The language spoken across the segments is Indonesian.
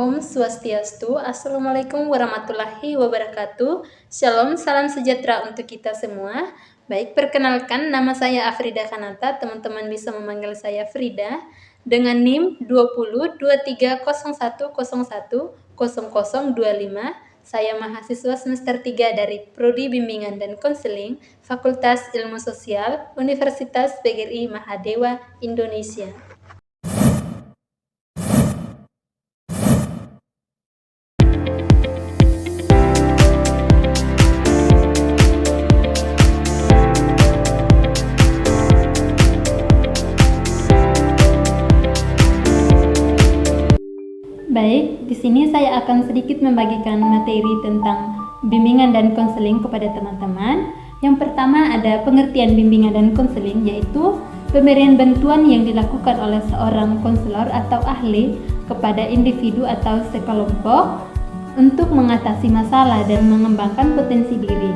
Om Swastiastu, Assalamualaikum warahmatullahi wabarakatuh. Shalom, salam sejahtera untuk kita semua. Baik, perkenalkan nama saya Afrida Kanata, teman-teman bisa memanggil saya Frida, dengan NIM 202301010025. Saya mahasiswa semester 3 dari Prodi Bimbingan dan Konseling, Fakultas Ilmu Sosial, Universitas PGRI Mahadewa, Indonesia. Baik, di sini saya akan sedikit membagikan materi tentang bimbingan dan konseling kepada teman-teman. Yang pertama ada pengertian bimbingan dan konseling, yaitu pemberian bantuan yang dilakukan oleh seorang konselor atau ahli kepada individu atau sekelompok untuk mengatasi masalah dan mengembangkan potensi diri.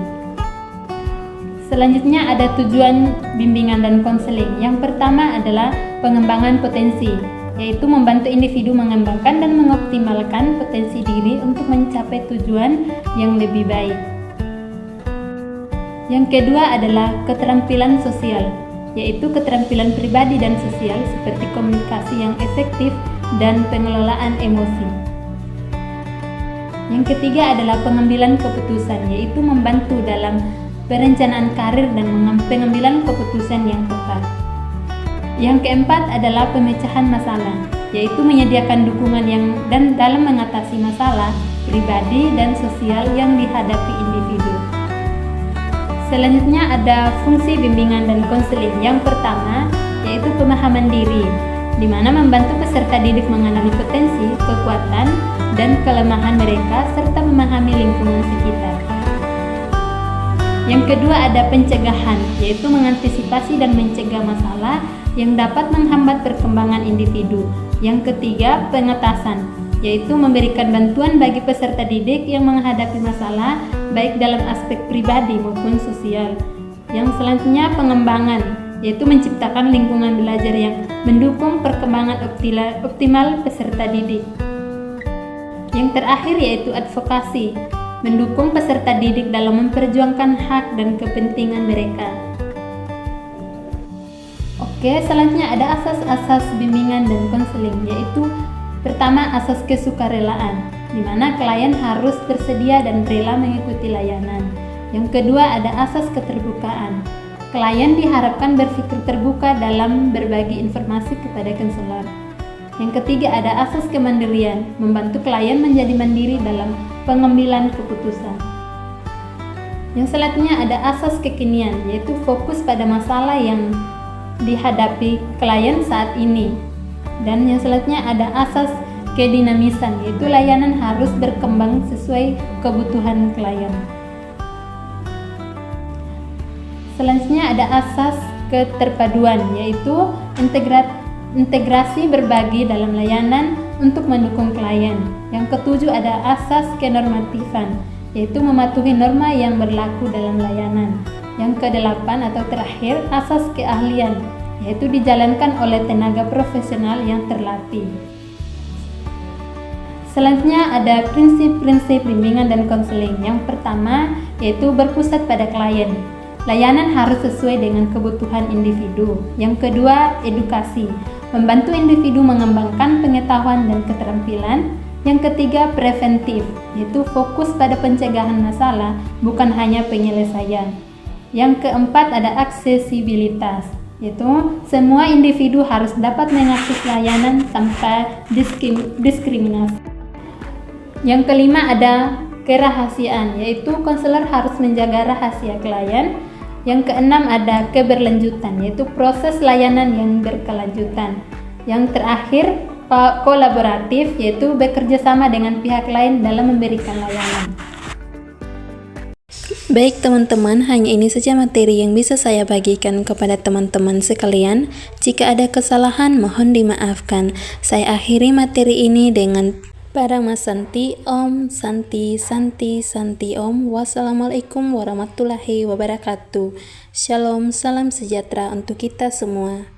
Selanjutnya ada tujuan bimbingan dan konseling. Yang pertama adalah pengembangan potensi, yaitu membantu individu mengembangkan dan mengoptimalkan potensi diri untuk mencapai tujuan yang lebih baik. Yang kedua adalah keterampilan sosial, yaitu keterampilan pribadi dan sosial seperti komunikasi yang efektif dan pengelolaan emosi. Yang ketiga adalah pengambilan keputusan, yaitu membantu dalam perencanaan karir dan pengambilan keputusan yang tepat. Yang keempat adalah pemecahan masalah, yaitu menyediakan dukungan dan dalam mengatasi masalah pribadi dan sosial yang dihadapi individu. Selanjutnya ada fungsi bimbingan dan konseling. Yang pertama yaitu pemahaman diri, di mana membantu peserta didik mengenali potensi, kekuatan, dan kelemahan mereka serta memahami lingkungan sekitar. Yang kedua ada pencegahan, yaitu mengantisipasi dan mencegah masalah yang dapat menghambat perkembangan individu. Yang ketiga, pengetasan, yaitu memberikan bantuan bagi peserta didik yang menghadapi masalah baik dalam aspek pribadi maupun sosial. Yang selanjutnya, pengembangan, yaitu menciptakan lingkungan belajar yang mendukung perkembangan optimal peserta didik. Yang terakhir yaitu advokasi, mendukung peserta didik dalam memperjuangkan hak dan kepentingan mereka. Oke, selanjutnya ada asas-asas bimbingan dan konseling, yaitu pertama asas kesukarelaan, di mana klien harus bersedia dan rela mengikuti layanan. Yang kedua ada asas keterbukaan, klien diharapkan berpikir terbuka dalam berbagi informasi kepada konselor. Yang ketiga ada asas kemandirian, membantu klien menjadi mandiri dalam pengambilan keputusan. Yang selanjutnya ada asas kekinian, yaitu fokus pada masalah yang dihadapi klien saat ini. Dan yang selanjutnya ada asas kedinamisan, yaitu layanan harus berkembang sesuai kebutuhan klien. Selanjutnya ada asas keterpaduan, yaitu integrasi berbagi dalam layanan untuk mendukung klien. Yang ketujuh ada asas kenormatifan, yaitu mematuhi norma yang berlaku dalam layanan. Yang kedelapan atau terakhir asas keahlian, yaitu dijalankan oleh tenaga profesional yang terlatih. Selanjutnya ada prinsip-prinsip bimbingan dan konseling. Yang pertama yaitu berpusat pada klien. Layanan harus sesuai dengan kebutuhan individu. Yang kedua, edukasi, membantu individu mengembangkan pengetahuan dan keterampilan. Yang ketiga, preventif, yaitu fokus pada pencegahan masalah, bukan hanya penyelesaian. Yang keempat ada aksesibilitas, yaitu semua individu harus dapat mengakses layanan tanpa diskriminasi. Yang kelima ada kerahasiaan, yaitu konselor harus menjaga rahasia klien. Yang keenam ada keberlanjutan, yaitu proses layanan yang berkelanjutan. Yang terakhir kolaboratif, yaitu bekerja sama dengan pihak lain dalam memberikan layanan. Baik teman-teman, hanya ini saja materi yang bisa saya bagikan kepada teman-teman sekalian. Jika ada kesalahan mohon dimaafkan. Saya akhiri materi ini dengan Parama Santi Om, Santi Santi Santi Om. Wassalamualaikum warahmatullahi wabarakatuh. Shalom, salam sejahtera untuk kita semua.